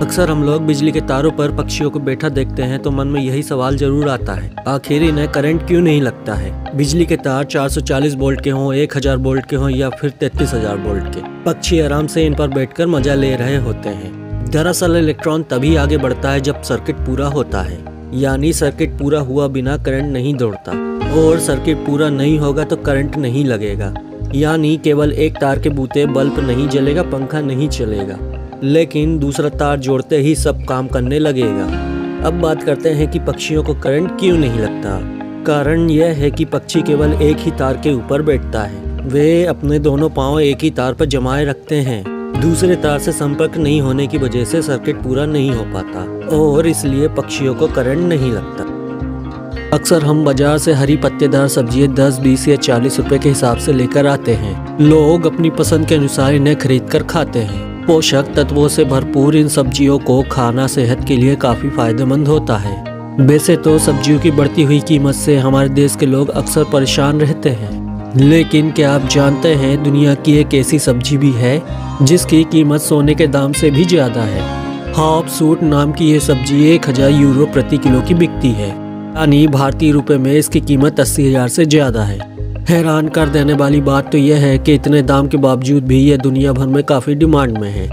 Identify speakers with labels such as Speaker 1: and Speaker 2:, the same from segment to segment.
Speaker 1: अक्सर हम लोग बिजली के तारों पर पक्षियों को बैठा देखते हैं तो मन में यही सवाल जरूर आता है, आखिर इन्हें करंट क्यों नहीं लगता है। बिजली के तार 440 वोल्ट के हों, 1000 वोल्ट के हों या फिर 33,000 वोल्ट के, पक्षी आराम से इन पर बैठकर मजा ले रहे होते हैं। दरअसल इलेक्ट्रॉन तभी आगे बढ़ता है जब सर्किट पूरा होता है, यानी सर्किट पूरा हुआ बिना करंट नहीं दौड़ता, और सर्किट पूरा नहीं होगा तो करंट नहीं लगेगा, यानी केवल एक तार के बूते बल्ब नहीं जलेगा, पंखा नहीं चलेगा, लेकिन दूसरा तार जोड़ते ही सब काम करने लगेगा। अब बात करते हैं कि पक्षियों को करंट क्यों नहीं लगता। कारण यह है कि पक्षी केवल एक ही तार के ऊपर बैठता है। वे अपने दोनों पांव एक ही तार पर जमाए रखते हैं। दूसरे तार से संपर्क नहीं होने की वजह से सर्किट पूरा नहीं हो पाता और इसलिए पक्षियों को करंट नहीं लगता। अक्सर हम बाजार से हरी पत्तेदार सब्जियां 10, 20 या 40 रुपए के हिसाब से लेकर आते हैं। लोग अपनी पसंद के अनुसार इन्हें खरीद कर खाते हैं। पोषक तत्वों से भरपूर इन सब्जियों को खाना सेहत के लिए काफी फायदेमंद होता है। वैसे तो सब्जियों की बढ़ती हुई कीमत से हमारे देश के लोग अक्सर परेशान रहते हैं, लेकिन क्या आप जानते हैं दुनिया की एक ऐसी सब्जी भी है जिसकी कीमत सोने के दाम से भी ज्यादा है। हाफ सूट नाम की यह सब्जी 1000 यूरो प्रति किलो की बिकती है, यानी भारतीय रुपए में इसकी कीमत 80,000 से ज्यादा है। हैरान कर देने वाली बात तो यह है कि इतने दाम के बावजूद भी यह दुनिया भर में काफी डिमांड में है।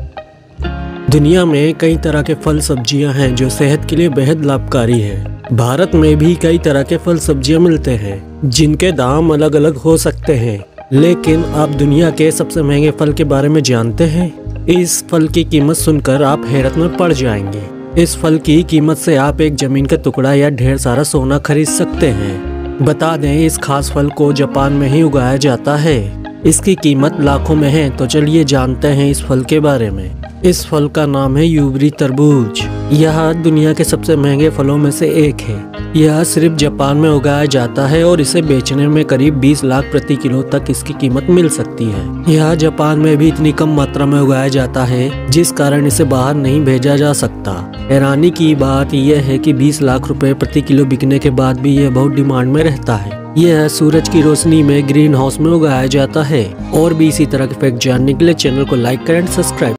Speaker 1: दुनिया में कई तरह के फल सब्जियां हैं जो सेहत के लिए बेहद लाभकारी है। भारत में भी कई तरह के फल सब्जियां मिलते हैं जिनके दाम अलग अलग हो सकते हैं, लेकिन आप दुनिया के सबसे महंगे फल के बारे में जानते हैं? इस फल की कीमत सुनकर आप हैरत में पड़ जाएंगे। इस फल की कीमत से आप एक जमीन का टुकड़ा या ढेर सारा सोना खरीद सकते हैं। बता दें इस खास फल को जापान में ही उगाया जाता है। इसकी कीमत लाखों में है, तो चलिए जानते हैं इस फल के बारे में। इस फल का नाम है यूबरी तरबूज। यह दुनिया के सबसे महंगे फलों में से एक है। यह सिर्फ जापान में उगाया जाता है और इसे बेचने में करीब 20 लाख प्रति किलो तक इसकी कीमत मिल सकती है। यह जापान में भी इतनी कम मात्रा में उगाया जाता है जिस कारण इसे बाहर नहीं भेजा जा सकता। हैरानी की बात यह है कि 20 लाख रुपए प्रति किलो बिकने के बाद भी यह बहुत डिमांड में रहता है। यह सूरज की रोशनी में ग्रीन हाउस में उगाया जाता है। और भी इसी तरह के फैक्ट जानने के लिए चैनल को लाइक करें, सब्सक्राइब